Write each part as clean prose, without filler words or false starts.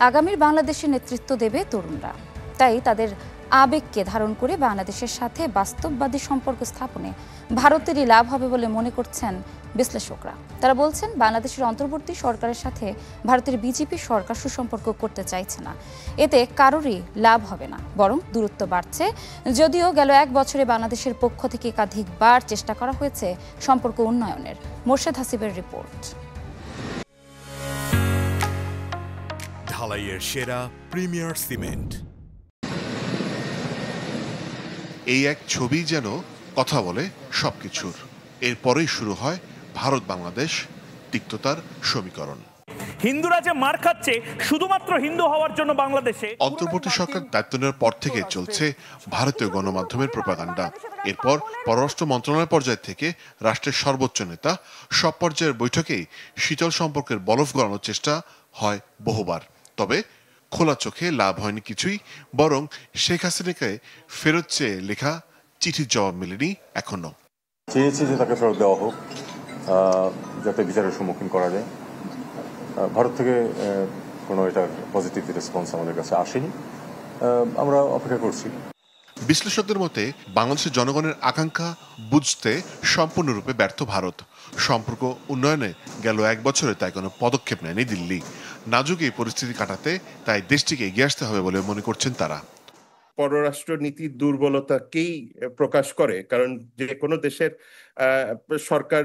আগামীর বাংলাদেশের নেতৃত্ব দেবে তরুণরা, তাই তাদের আবেগকে ধারণ করে বাংলাদেশের সাথে বাস্তববাদী সম্পর্ক স্থাপনে ভারতেরই লাভ হবে বলে মনে করছেন বিশ্লেষকরা। তারা বলছেন, বাংলাদেশের অন্তর্বর্তী সরকারের সাথে ভারতের বিজেপি সরকার সুসম্পর্ক করতে চাইছে না। এতে কারোরই লাভ হবে না, বরং দূরত্ব বাড়ছে। যদিও গেল এক বছরে বাংলাদেশের পক্ষ থেকে একাধিকবার চেষ্টা করা হয়েছে সম্পর্ক উন্নয়নের। মোর্শেদ হাসিবের রিপোর্ট। ঢালাইয়ের সেরা প্রিমিয়ার সিমেন্ট। এই এক ছবি যেন কথা বলে সবকিছুর। এরপরেই শুরু হয় ভারত বাংলাদেশ তিক্ততার সমীকরণ। হিন্দুরা যে মার খাচ্ছে শুধুমাত্র হিন্দু হওয়ার জন্য বাংলাদেশে। অন্তর্বর্তী সরকার দায়িত্ব নেওয়ার পর থেকে চলছে ভারতীয় গণমাধ্যমের প্রোপাগান্ডা। এরপর পররাষ্ট্র মন্ত্রণালয় পর্যায় থেকে রাষ্ট্রের সর্বোচ্চ নেতা সব পর্যায়ের বৈঠকেই শীতল সম্পর্কের বরফ গলানোর চেষ্টা হয় বহুবার। তবে খোলা চোখে লাভ হয়নি কিছুই, বরং শেখ হাসিনাকে ফেরত চেয়ে লেখা চিঠির জবাব মেলেনি এখনো। চেয়েছি যে তাকে ফেরত দেওয়া হোক, যাতে বিচারের সম্মুখীন করা যায়। ভারত থেকে কোনো এটার পজিটিভ রেসপন্স আমাদের কাছে আসেনি, আমরা অপেক্ষা করছি। বিশ্লেষকদের মতে বাংলাদেশের জনগণের আকাঙ্ক্ষা বুঝতে সম্পূর্ণরূপে ব্যর্থ ভারত। সম্পর্ক উন্নয়নে গেল এক বছরে তাই কোনো পদক্ষেপ নেয়নি দিল্লি। নাজুক এই পরিস্থিতি কাটাতে তাই দেশটিকে এগিয়ে আসতে হবে বলে মনে করছেন তারা। পররাষ্ট্র নীতির দুর্বলতাকেই প্রকাশ করে, কারণ যে কোনো দেশের সরকার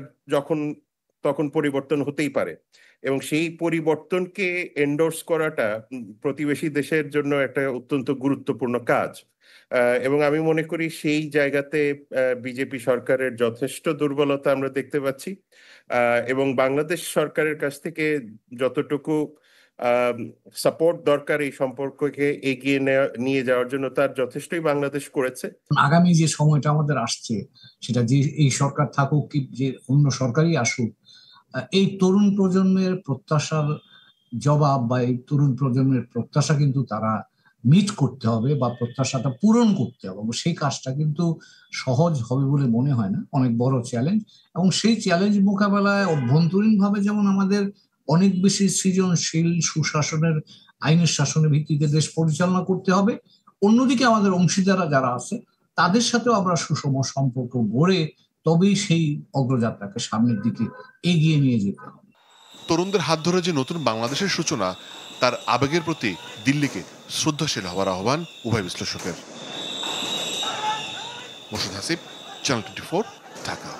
তখন পরিবর্তন হতেই পারে, এবং সেই পরিবর্তনকে এন্ডোর্স করাটা প্রতিবেশী দেশের জন্য একটা অত্যন্ত গুরুত্বপূর্ণ কাজ। এবং আমি মনে করি সেই জায়গাতে বিজেপি সরকারের যথেষ্ট দুর্বলতা আমরা দেখতে পাচ্ছি, এবং বাংলাদেশ সরকারের কাছ থেকে যতটুকু সাপোর্ট দরকার এই সম্পর্ককে এগিয়ে নিয়ে যাওয়ার জন্য তার যথেষ্টই বাংলাদেশ করেছে। আগামী যে সময়টা আমাদের আসছে, সেটা যে এই সরকার থাকুক কি যে অন্য সরকারই আসুক, এই তরুণ প্রজন্মের প্রত্যাশার জবাব বা এই তরুণ প্রজন্মের প্রত্যাশা কিন্তু তারা মিট করতে হবে বা প্রত্যাশাটা পূরণ করতে হবে, এবং সেই কাজটা কিন্তু সহজ হবে বলে মনে হয় না। অনেক বড় চ্যালেঞ্জ, এবং সেই চ্যালেঞ্জ মোকাবেলায় অভ্যন্তরীণভাবে যেমন আমাদের অনেক বেশি সৃজনশীল সুশাসনের আইনের শাসনের ভিত্তিতে দেশ পরিচালনা করতে হবে, অন্যদিকে আমাদের অংশীদাররা যারা আছে তাদের সাথেও আমরা সুষম সম্পর্ক গড়ে তবেই সেই অগ্রযাত্রাকে সামনের দিকে এগিয়ে নিয়ে যেতে হবে। তরুণদের হাত ধরে যে নতুন বাংলাদেশের সূচনা, তার আবেগের প্রতি দিল্লিকে শ্রদ্ধাশীল হওয়ার আহ্বান উভয় বিশ্লেষকের। মোর্শেদ হাসিব, চ্যানেল 24, ঢাকা।